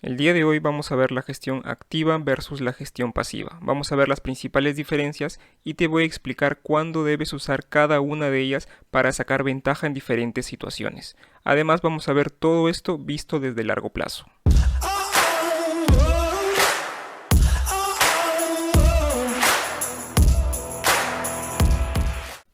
El día de hoy vamos a ver la gestión activa versus la gestión pasiva. Vamos a ver las principales diferencias y te voy a explicar cuándo debes usar cada una de ellas para sacar ventaja en diferentes situaciones. Además vamos a ver todo esto visto desde largo plazo.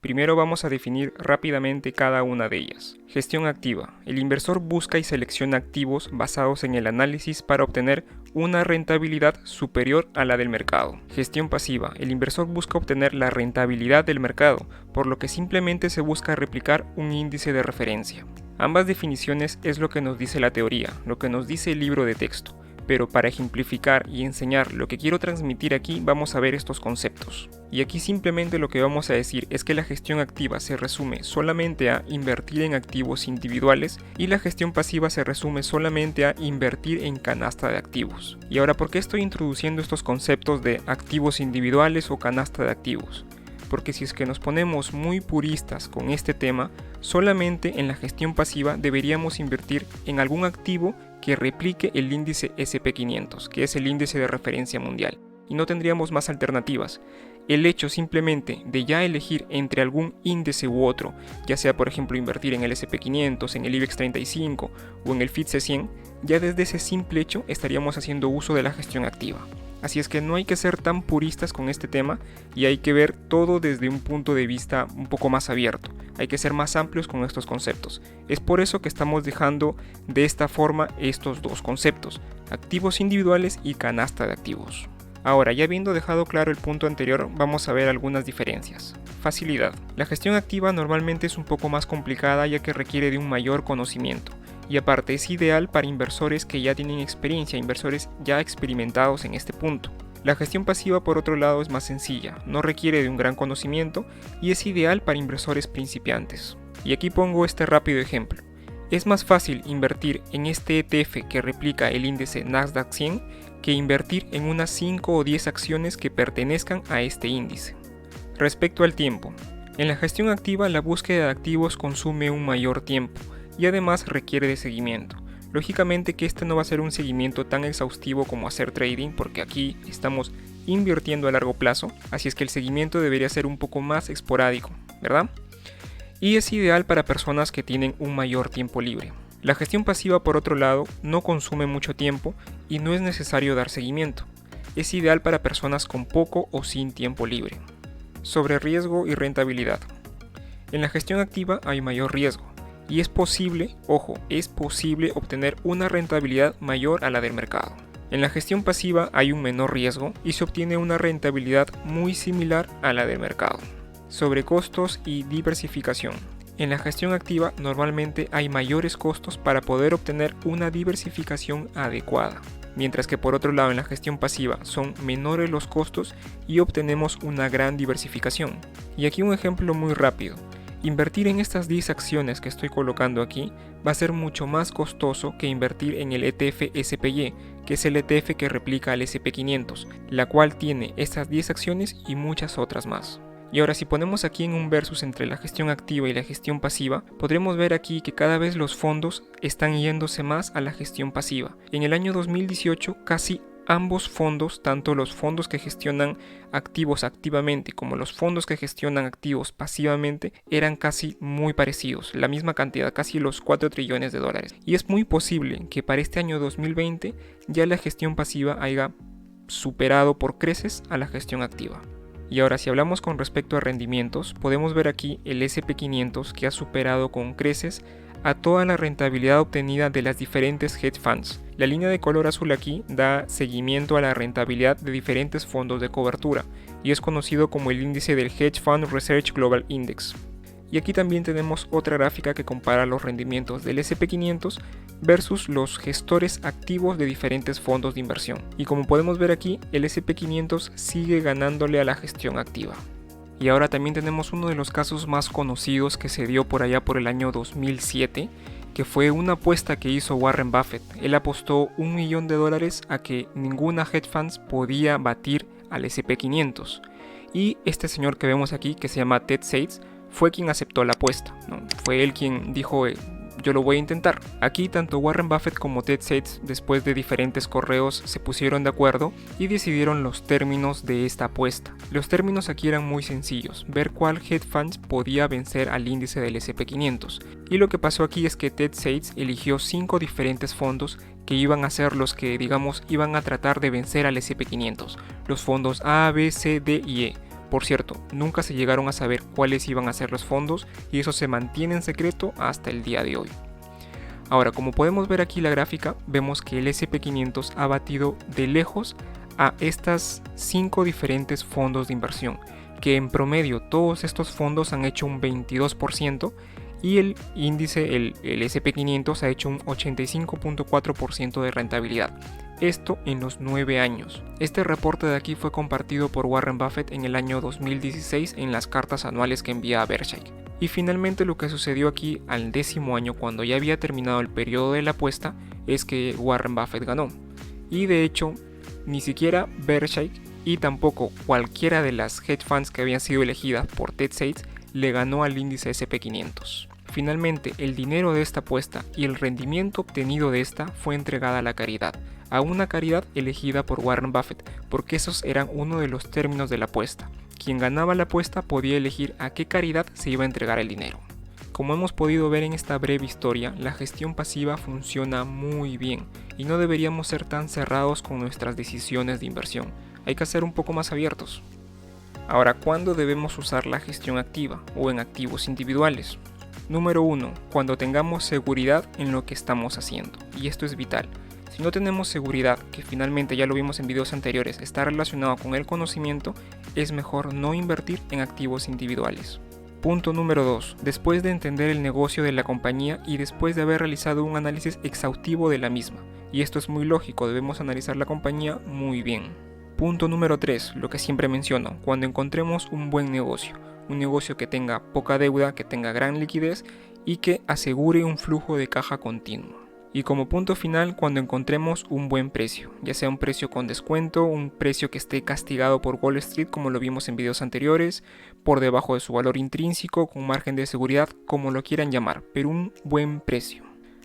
Primero vamos a definir rápidamente cada una de ellas. Gestión activa. El inversor busca y selecciona activos basados en el análisis para obtener una rentabilidad superior a la del mercado. Gestión pasiva. El inversor busca obtener la rentabilidad del mercado, por lo que simplemente se busca replicar un índice de referencia. Ambas definiciones es lo que nos dice la teoría, lo que nos dice el libro de texto. Pero para ejemplificar y enseñar lo que quiero transmitir aquí vamos a ver estos conceptos. Y aquí simplemente lo que vamos a decir es que la gestión activa se resume solamente a invertir en activos individuales y la gestión pasiva se resume solamente a invertir en canasta de activos. Y ahora, ¿por qué estoy introduciendo estos conceptos de activos individuales o canasta de activos? Porque si es que nos ponemos muy puristas con este tema, solamente en la gestión pasiva deberíamos invertir en algún activo que replique el índice SP500, que es el índice de referencia mundial, y no tendríamos más alternativas. El hecho simplemente de ya elegir entre algún índice u otro, ya sea por ejemplo invertir en el SP500, en el IBEX 35 o en el FTSE 100, ya desde ese simple hecho estaríamos haciendo uso de la gestión activa. Así es que no hay que ser tan puristas con este tema y hay que ver todo desde un punto de vista un poco más abierto. Hay que ser más amplios con estos conceptos. Es por eso que estamos dejando de esta forma estos dos conceptos, activos individuales y canasta de activos. Ahora, ya habiendo dejado claro el punto anterior, vamos a ver algunas diferencias. Facilidad. La gestión activa normalmente es un poco más complicada ya que requiere de un mayor conocimiento. Y aparte es ideal para inversores que ya tienen experiencia, inversores ya experimentados en este punto. La gestión pasiva por otro lado es más sencilla, no requiere de un gran conocimiento y es ideal para inversores principiantes. Y aquí pongo este rápido ejemplo. Es más fácil invertir en este ETF que replica el índice Nasdaq 100 que invertir en unas 5 o 10 acciones que pertenezcan a este índice. Respecto al tiempo, en la gestión activa la búsqueda de activos consume un mayor tiempo y además requiere de seguimiento. Lógicamente que este no va a ser un seguimiento tan exhaustivo como hacer trading porque aquí estamos invirtiendo a largo plazo, así es que el seguimiento debería ser un poco más esporádico, ¿verdad? Y es ideal para personas que tienen un mayor tiempo libre. La gestión pasiva por otro lado no consume mucho tiempo y no es necesario dar seguimiento. Es ideal para personas con poco o sin tiempo libre. Sobre riesgo y rentabilidad. En la gestión activa hay mayor riesgo. Y es posible, ojo, es posible obtener una rentabilidad mayor a la del mercado. En la gestión pasiva hay un menor riesgo y se obtiene una rentabilidad muy similar a la del mercado. Sobre costos y diversificación. En la gestión activa normalmente hay mayores costos para poder obtener una diversificación adecuada, mientras que por otro lado en la gestión pasiva son menores los costos y obtenemos una gran diversificación. Y aquí un ejemplo muy rápido. Invertir en estas 10 acciones que estoy colocando aquí va a ser mucho más costoso que invertir en el ETF SPY, que es el ETF que replica al SP500, la cual tiene estas 10 acciones y muchas otras más. Y ahora si ponemos aquí en un versus entre la gestión activa y la gestión pasiva, podremos ver aquí que cada vez los fondos están yéndose más a la gestión pasiva. En el año 2018 casi ambos fondos, tanto los fondos que gestionan activos activamente como los fondos que gestionan activos pasivamente, eran casi muy parecidos, la misma cantidad, casi los 4 trillones de dólares. Y es muy posible que para este año 2020 ya la gestión pasiva haya superado por creces a la gestión activa. Y ahora si hablamos con respecto a rendimientos, podemos ver aquí el SP500 que ha superado con creces a toda la rentabilidad obtenida de las diferentes hedge funds. La línea de color azul aquí da seguimiento a la rentabilidad de diferentes fondos de cobertura y es conocido como el índice del Hedge Fund Research Global Index. Y aquí también tenemos otra gráfica que compara los rendimientos del SP500 versus los gestores activos de diferentes fondos de inversión. Y como podemos ver aquí, el SP500 sigue ganándole a la gestión activa. Y ahora también tenemos uno de los casos más conocidos que se dio por allá por el año 2007, que fue una apuesta que hizo Warren Buffett. Él apostó $1 millón a que ninguna hedge funds podía batir al SP500. Y este señor que vemos aquí, que se llama Ted Seitz, fue quien aceptó la apuesta, ¿no? Fue él quien dijo, yo lo voy a intentar. Aquí tanto Warren Buffett como Ted Seitz, después de diferentes correos, se pusieron de acuerdo y decidieron los términos de esta apuesta. Los términos aquí eran muy sencillos, ver cuál hedge fund podía vencer al índice del S&P500. Y lo que pasó aquí es que Ted Seitz eligió 5 diferentes fondos que iban a ser los que, digamos, iban a tratar de vencer al S&P500. Los fondos A, B, C, D y E. Por cierto, nunca se llegaron a saber cuáles iban a ser los fondos y eso se mantiene en secreto hasta el día de hoy. Ahora, como podemos ver aquí la gráfica, vemos que el S&P500 ha batido de lejos a estas 5 diferentes fondos de inversión, que en promedio todos estos fondos han hecho un 22% y el índice, el S&P500 ha hecho un 85.4% de rentabilidad. Esto en los 9 años. Este reporte de aquí fue compartido por Warren Buffett en el año 2016 en las cartas anuales que envía a Berkshire. Y finalmente lo que sucedió aquí al 10º año, cuando ya había terminado el periodo de la apuesta, es que Warren Buffett ganó. Y de hecho, ni siquiera Berkshire y tampoco cualquiera de las hedge funds que habían sido elegidas por Ted Seitz le ganó al índice S&P500. Finalmente, el dinero de esta apuesta y el rendimiento obtenido de esta fue entregada a la caridad, a una caridad elegida por Warren Buffett, porque esos eran uno de los términos de la apuesta. Quien ganaba la apuesta podía elegir a qué caridad se iba a entregar el dinero. Como hemos podido ver en esta breve historia, la gestión pasiva funciona muy bien y no deberíamos ser tan cerrados con nuestras decisiones de inversión. Hay que ser un poco más abiertos. Ahora, ¿cuándo debemos usar la gestión activa o en activos individuales? Número 1. Cuando tengamos seguridad en lo que estamos haciendo, y esto es vital. Si no tenemos seguridad, que finalmente ya lo vimos en videos anteriores, está relacionado con el conocimiento, es mejor no invertir en activos individuales. Punto número 2. Después de entender el negocio de la compañía y después de haber realizado un análisis exhaustivo de la misma. Y esto es muy lógico, debemos analizar la compañía muy bien. Punto número 3. Lo que siempre menciono, cuando encontremos un buen negocio. Un negocio que tenga poca deuda, que tenga gran liquidez y que asegure un flujo de caja continuo. Y como punto final, cuando encontremos un buen precio, ya sea un precio con descuento, un precio que esté castigado por Wall Street como lo vimos en videos anteriores, por debajo de su valor intrínseco, con margen de seguridad, como lo quieran llamar, pero un buen precio.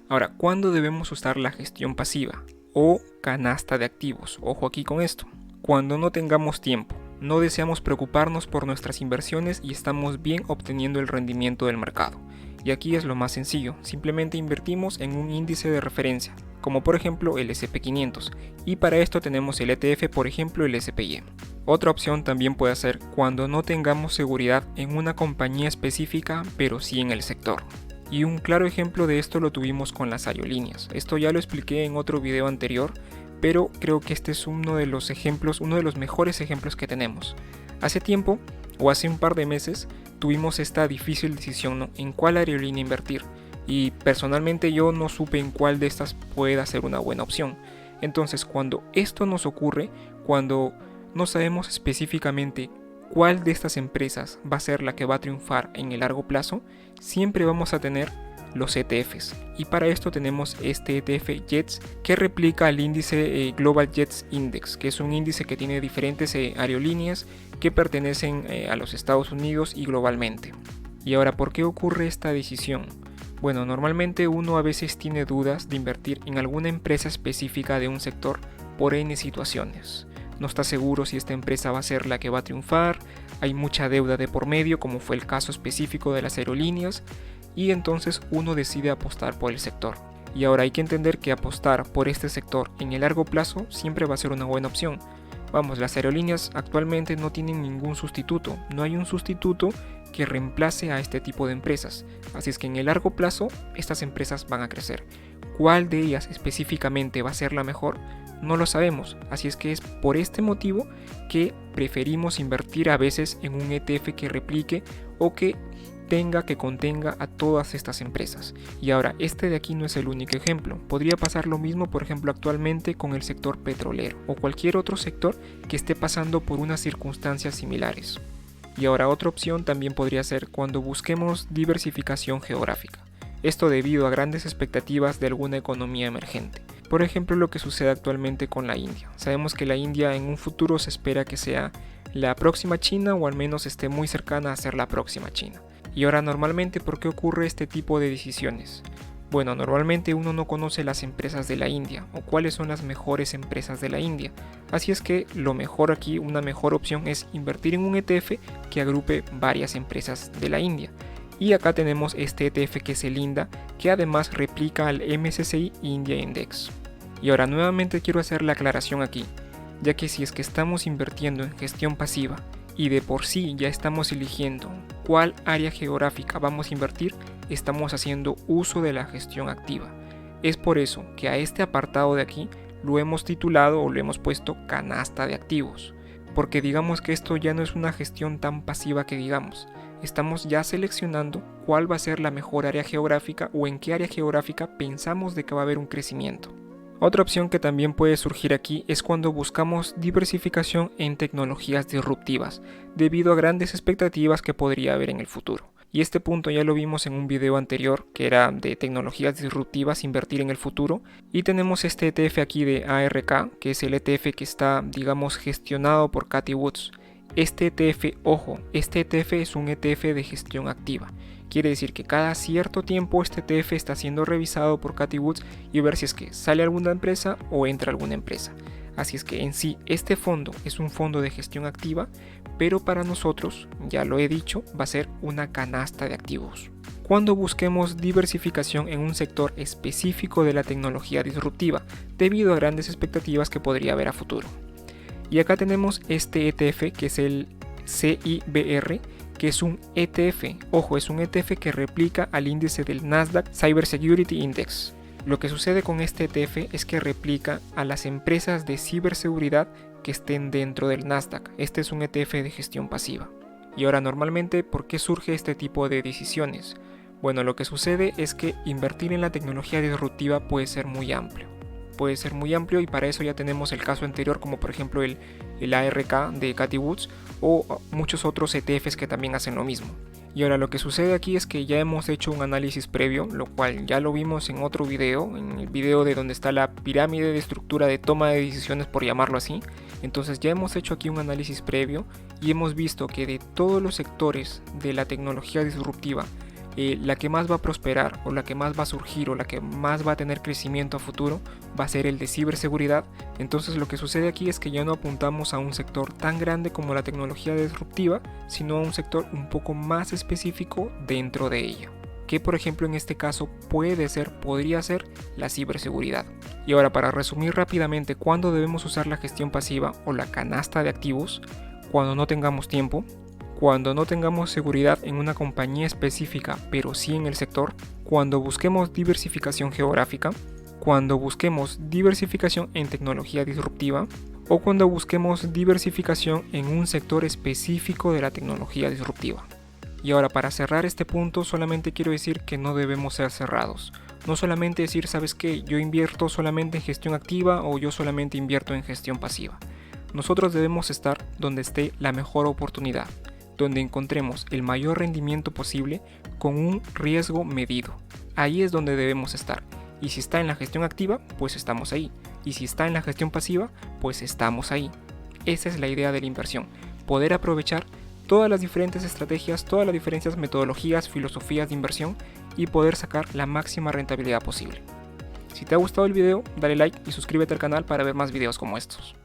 Ahora, ¿cuándo debemos usar la gestión pasiva o canasta de activos? Ojo aquí con esto. Cuando no tengamos tiempo, no deseamos preocuparnos por nuestras inversiones y estamos bien obteniendo el rendimiento del mercado. Y aquí es lo más sencillo, simplemente invertimos en un índice de referencia, como por ejemplo el S&P500, y para esto tenemos el ETF, por ejemplo el SPY. Otra opción también puede ser cuando no tengamos seguridad en una compañía específica, pero sí en el sector. Y un claro ejemplo de esto lo tuvimos con las aerolíneas. Esto ya lo expliqué en otro video anterior, pero creo que este es uno de los ejemplos, uno de los mejores ejemplos que tenemos. Hace tiempo, o hace un par de meses, tuvimos esta difícil decisión, ¿no?, en cuál aerolínea invertir. Y personalmente yo no supe en cuál de estas pueda ser una buena opción. Entonces, cuando esto nos ocurre, cuando no sabemos específicamente cuál de estas empresas va a ser la que va a triunfar en el largo plazo, siempre vamos a tener los ETFs, y para esto tenemos este ETF JETS que replica el índice Global JETS Index, que es un índice que tiene diferentes aerolíneas que pertenecen a los Estados Unidos y globalmente. Y ahora, ¿por qué ocurre esta decisión? Bueno, normalmente uno a veces tiene dudas de invertir en alguna empresa específica de un sector por N situaciones. No está seguro si esta empresa va a ser la que va a triunfar, hay mucha deuda de por medio, como fue el caso específico de las aerolíneas, y entonces uno decide apostar por el sector. Y ahora hay que entender que apostar por este sector en el largo plazo siempre va a ser una buena opción. Vamos, las aerolíneas actualmente no tienen ningún sustituto, no hay un sustituto que reemplace a este tipo de empresas, así es que en el largo plazo estas empresas van a crecer. ¿Cuál de ellas específicamente va a ser la mejor? No lo sabemos, así es que es por este motivo que preferimos invertir a veces en un ETF que replique o que contenga a todas estas empresas. Y ahora, este de aquí no es el único ejemplo. Podría pasar lo mismo, por ejemplo, actualmente con el sector petrolero o cualquier otro sector que esté pasando por unas circunstancias similares. Y ahora, otra opción también podría ser cuando busquemos diversificación geográfica. Esto debido a grandes expectativas de alguna economía emergente. Por ejemplo, lo que sucede actualmente con la India. Sabemos que la India en un futuro se espera que sea la próxima China, o al menos esté muy cercana a ser la próxima China. Y ahora, normalmente, ¿por qué ocurre este tipo de decisiones? Bueno, normalmente uno no conoce las empresas de la India o cuáles son las mejores empresas de la India, así es que lo mejor aquí, una mejor opción es invertir en un ETF que agrupe varias empresas de la India. Y acá tenemos este ETF que es el INDA, que además replica al MSCI India Index. Y ahora nuevamente quiero hacer la aclaración aquí, ya que si es que estamos invirtiendo en gestión pasiva y de por sí ya estamos eligiendo cuál área geográfica vamos a invertir, estamos haciendo uso de la gestión activa. Es por eso que a este apartado de aquí lo hemos titulado o lo hemos puesto canasta de activos, porque digamos que esto ya no es una gestión tan pasiva que digamos, estamos ya seleccionando cuál va a ser la mejor área geográfica o en qué área geográfica pensamos de que va a haber un crecimiento. Otra opción que también puede surgir aquí es cuando buscamos diversificación en tecnologías disruptivas, debido a grandes expectativas que podría haber en el futuro. Y este punto ya lo vimos en un video anterior, que era de tecnologías disruptivas, invertir en el futuro. Y tenemos este ETF aquí de ARK, que es el ETF que está, digamos, gestionado por Cathie Woods. Este ETF, ojo, este ETF es un ETF de gestión activa. Quiere decir que cada cierto tiempo este ETF está siendo revisado por Cathie Woods y ver si es que sale alguna empresa o entra alguna empresa. Así es que en sí este fondo es un fondo de gestión activa, pero para nosotros, ya lo he dicho, va a ser una canasta de activos. Cuando busquemos diversificación en un sector específico de la tecnología disruptiva, debido a grandes expectativas que podría haber a futuro. Y acá tenemos este ETF que es el CIBR, que es un ETF, ojo, es un ETF que replica al índice del Nasdaq Cybersecurity Index. Lo que sucede con este ETF es que replica a las empresas de ciberseguridad que estén dentro del Nasdaq. Este es un ETF de gestión pasiva. Y ahora normalmente, ¿por qué surge este tipo de decisiones? Bueno, lo que sucede es que invertir en la tecnología disruptiva puede ser muy amplio. Y para eso ya tenemos el caso anterior, como por ejemplo el ARK de Cathie Woods o muchos otros ETFs que también hacen lo mismo. Y ahora lo que sucede aquí es que ya hemos hecho un análisis previo, lo cual ya lo vimos en otro video, en el video de donde está la pirámide de estructura de toma de decisiones, por llamarlo así. Entonces ya hemos hecho aquí un análisis previo y hemos visto que de todos los sectores de la tecnología disruptiva, la que más va a prosperar o la que más va a surgir o la que más va a tener crecimiento a futuro va a ser el de ciberseguridad. Entonces lo que sucede aquí es que ya no apuntamos a un sector tan grande como la tecnología disruptiva, sino a un sector un poco más específico dentro de ella, que por ejemplo en este caso podría ser la ciberseguridad. Y ahora, para resumir rápidamente cuándo debemos usar la gestión pasiva o la canasta de activos: cuando no tengamos tiempo, cuando no tengamos seguridad en una compañía específica pero sí en el sector, cuando busquemos diversificación geográfica, cuando busquemos diversificación en tecnología disruptiva o cuando busquemos diversificación en un sector específico de la tecnología disruptiva. Y ahora, para cerrar este punto, solamente quiero decir que no debemos ser cerrados. No solamente decir, ¿sabes qué? Yo invierto solamente en gestión activa o yo solamente invierto en gestión pasiva. Nosotros debemos estar donde esté la mejor oportunidad, donde encontremos el mayor rendimiento posible con un riesgo medido. Ahí es donde debemos estar. Y si está en la gestión activa, pues estamos ahí. Y si está en la gestión pasiva, pues estamos ahí. Esa es la idea de la inversión. Poder aprovechar todas las diferentes estrategias, todas las diferentes metodologías, filosofías de inversión y poder sacar la máxima rentabilidad posible. Si te ha gustado el video, dale like y suscríbete al canal para ver más videos como estos.